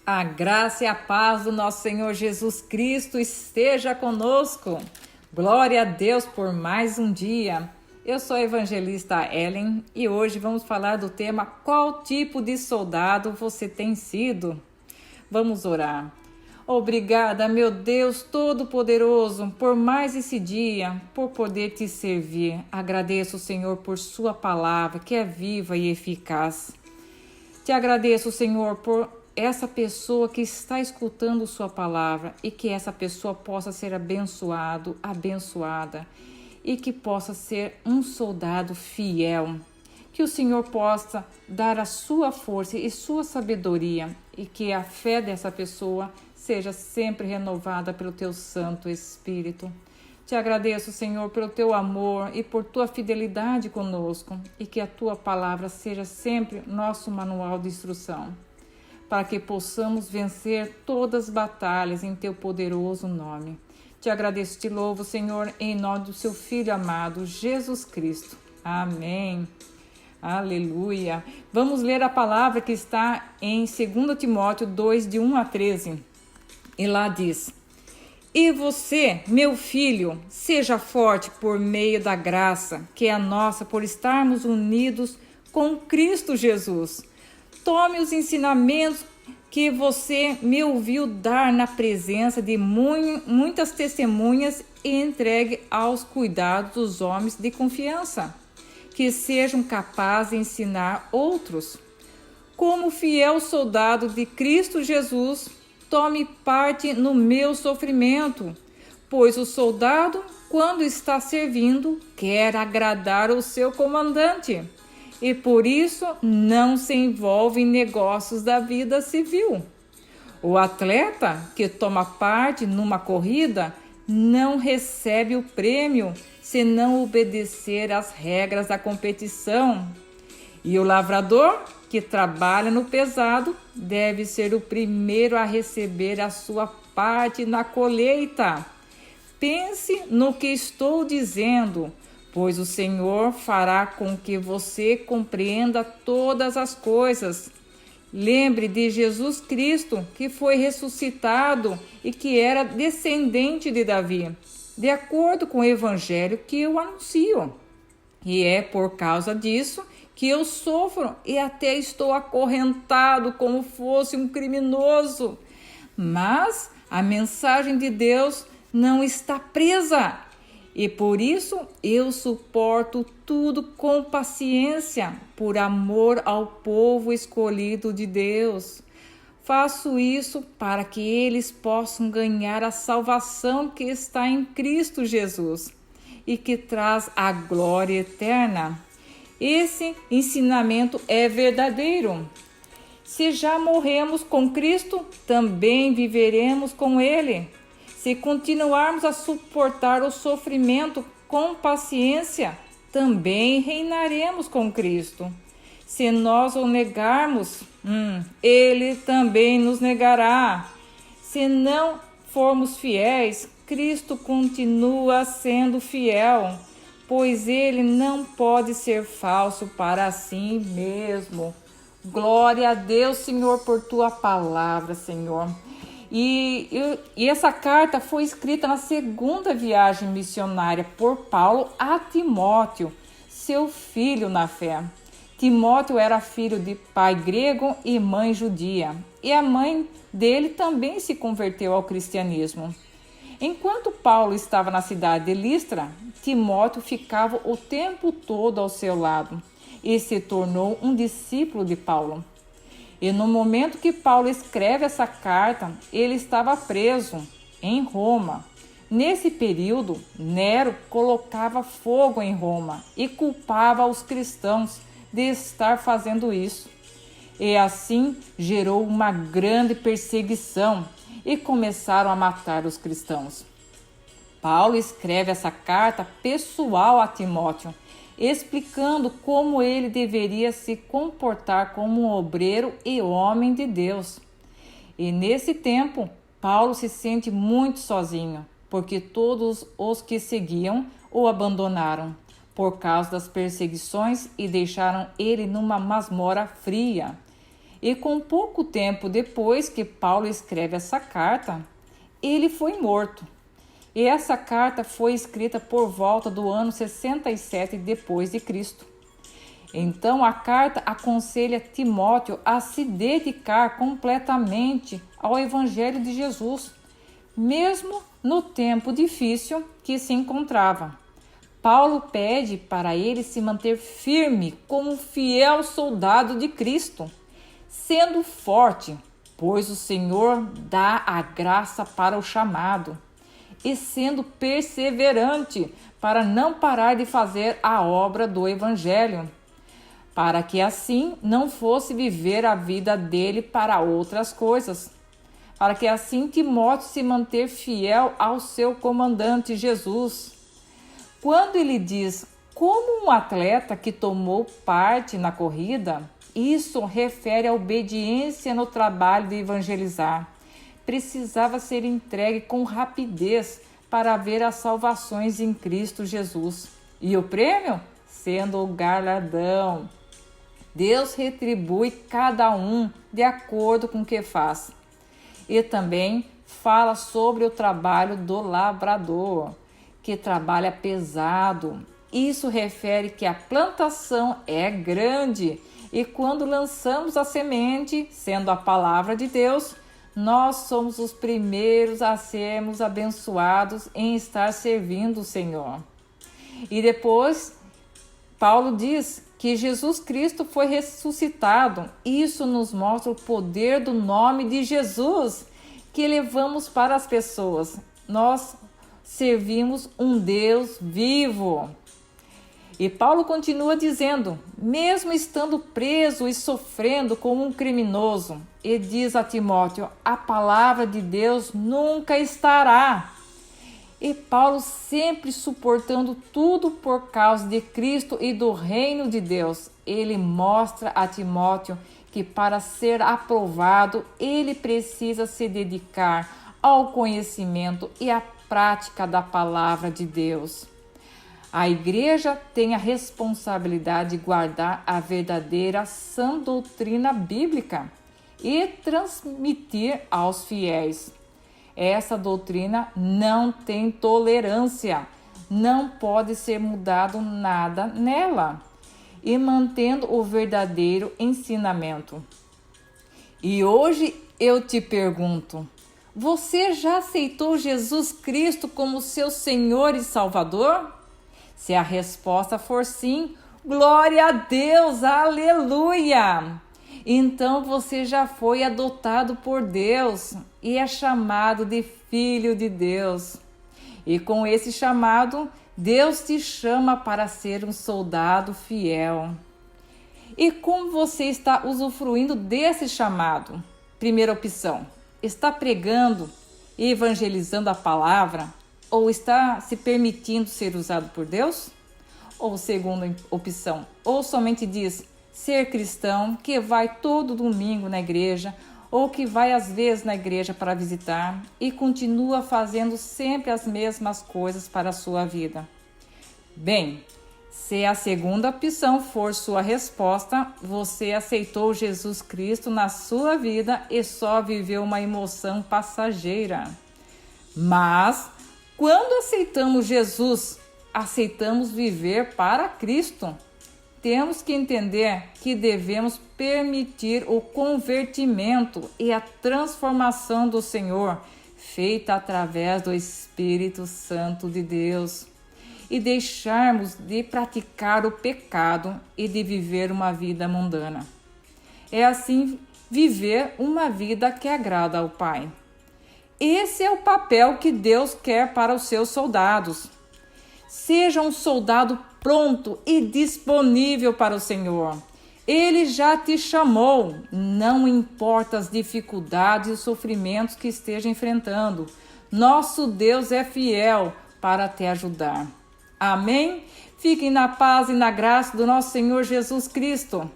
A graça e a paz do nosso Senhor Jesus Cristo esteja conosco. Glória a Deus por mais um dia. Eu sou a evangelista Ellen e hoje vamos falar do tema: qual tipo de soldado você tem sido? Vamos orar. Obrigada, meu Deus Todo-Poderoso, por mais esse dia, por poder te servir. Agradeço, Senhor, por sua palavra, que é viva e eficaz. Te agradeço, Senhor, por essa pessoa que está escutando sua palavra e que essa pessoa possa ser abençoada e que possa ser um soldado fiel. Que o Senhor possa dar a sua força e sua sabedoria e que a fé dessa pessoa seja sempre renovada pelo teu Santo Espírito. Te agradeço, Senhor, pelo teu amor e por tua fidelidade conosco e que a tua palavra seja sempre nosso manual de instrução, para que possamos vencer todas as batalhas em teu poderoso nome. Te agradeço e te louvo, Senhor, em nome do seu Filho amado, Jesus Cristo. Amém. Aleluia. Vamos ler a palavra que está em 2 Timóteo 2, de 1 a 13. E lá diz: E você, meu filho, seja forte por meio da graça, que é a nossa, por estarmos unidos com Cristo Jesus. Tome os ensinamentos que você me ouviu dar na presença de muitas testemunhas e entregue aos cuidados dos homens de confiança, que sejam capazes de ensinar outros. Como fiel soldado de Cristo Jesus, tome parte no meu sofrimento, pois o soldado, quando está servindo, quer agradar o seu comandante e por isso não se envolve em negócios da vida civil. O atleta que toma parte numa corrida não recebe o prêmio se não obedecer às regras da competição. E o lavrador que trabalha no pesado deve ser o primeiro a receber a sua parte na colheita. Pense no que estou dizendo, pois o Senhor fará com que você compreenda todas as coisas. Lembre de Jesus Cristo, que foi ressuscitado e que era descendente de Davi, de acordo com o evangelho que eu anuncio. E é por causa disso que eu sofro e até estou acorrentado como fosse um criminoso. Mas a mensagem de Deus não está presa. E por isso eu suporto tudo com paciência, por amor ao povo escolhido de Deus. Faço isso para que eles possam ganhar a salvação que está em Cristo Jesus e que traz a glória eterna. Esse ensinamento é verdadeiro. Se já morremos com Cristo, também viveremos com Ele. Se continuarmos a suportar o sofrimento com paciência, também reinaremos com Cristo. Se nós o negarmos, Ele também nos negará. Se não formos fiéis, Cristo continua sendo fiel, pois Ele não pode ser falso para si mesmo. Glória a Deus, Senhor, por Tua palavra, Senhor. E essa carta foi escrita na segunda viagem missionária por Paulo a Timóteo, seu filho na fé. Timóteo era filho de pai grego e mãe judia, e a mãe dele também se converteu ao cristianismo. Enquanto Paulo estava na cidade de Listra, Timóteo ficava o tempo todo ao seu lado e se tornou um discípulo de Paulo. E no momento que Paulo escreve essa carta, ele estava preso em Roma. Nesse período, Nero colocava fogo em Roma e culpava os cristãos de estar fazendo isso. E assim gerou uma grande perseguição e começaram a matar os cristãos. Paulo escreve essa carta pessoal a Timóteo, explicando como ele deveria se comportar como um obreiro e homem de Deus. E nesse tempo, Paulo se sente muito sozinho, porque todos os que seguiam o abandonaram por causa das perseguições e deixaram ele numa masmorra fria. E com pouco tempo depois que Paulo escreve essa carta, ele foi morto. E essa carta foi escrita por volta do ano 67 depois de Cristo. Então a carta aconselha Timóteo a se dedicar completamente ao Evangelho de Jesus, mesmo no tempo difícil que se encontrava. Paulo pede para ele se manter firme como um fiel soldado de Cristo, sendo forte, pois o Senhor dá a graça para o chamado, e sendo perseverante para não parar de fazer a obra do Evangelho, para que assim não fosse viver a vida dele para outras coisas, para que assim Timóteo se manter fiel ao seu comandante Jesus. Quando ele diz como um atleta que tomou parte na corrida, isso refere à obediência no trabalho de evangelizar. Precisava ser entregue com rapidez para ver as salvações em Cristo Jesus. E o prêmio? Sendo o galardão. Deus retribui cada um de acordo com o que faz. E também fala sobre o trabalho do lavrador, que trabalha pesado. Isso refere que a plantação é grande e quando lançamos a semente, sendo a palavra de Deus, nós somos os primeiros a sermos abençoados em estar servindo o Senhor. E depois, Paulo diz que Jesus Cristo foi ressuscitado. Isso nos mostra o poder do nome de Jesus que levamos para as pessoas. Nós servimos um Deus vivo. E Paulo continua dizendo, mesmo estando preso e sofrendo como um criminoso, e diz a Timóteo, a palavra de Deus nunca estará. E Paulo sempre suportando tudo por causa de Cristo e do reino de Deus. Ele mostra a Timóteo que para ser aprovado, ele precisa se dedicar ao conhecimento e à prática da palavra de Deus. A igreja tem a responsabilidade de guardar a verdadeira sã doutrina bíblica e transmitir aos fiéis. Essa doutrina não tem tolerância, não pode ser mudado nada nela, e mantendo o verdadeiro ensinamento. E hoje eu te pergunto, você já aceitou Jesus Cristo como seu Senhor e Salvador? Se a resposta for sim, glória a Deus, aleluia! Então você já foi adotado por Deus e é chamado de filho de Deus. E com esse chamado, Deus te chama para ser um soldado fiel. E como você está usufruindo desse chamado? Primeira opção, está pregando e evangelizando a palavra? Ou está se permitindo ser usado por Deus? Ou segunda opção, ou somente diz ser cristão, que vai todo domingo na igreja, ou que vai às vezes na igreja para visitar e continua fazendo sempre as mesmas coisas para a sua vida. Bem, se a segunda opção for sua resposta, você aceitou Jesus Cristo na sua vida e só viveu uma emoção passageira. Mas quando aceitamos Jesus, aceitamos viver para Cristo. Temos que entender que devemos permitir o convertimento e a transformação do Senhor, feita através do Espírito Santo de Deus, e deixarmos de praticar o pecado e de viver uma vida mundana. É assim viver uma vida que agrada ao Pai. Esse é o papel que Deus quer para os seus soldados. Seja um soldado pronto e disponível para o Senhor. Ele já te chamou, não importa as dificuldades e sofrimentos que esteja enfrentando. Nosso Deus é fiel para te ajudar. Amém? Fiquem na paz e na graça do nosso Senhor Jesus Cristo.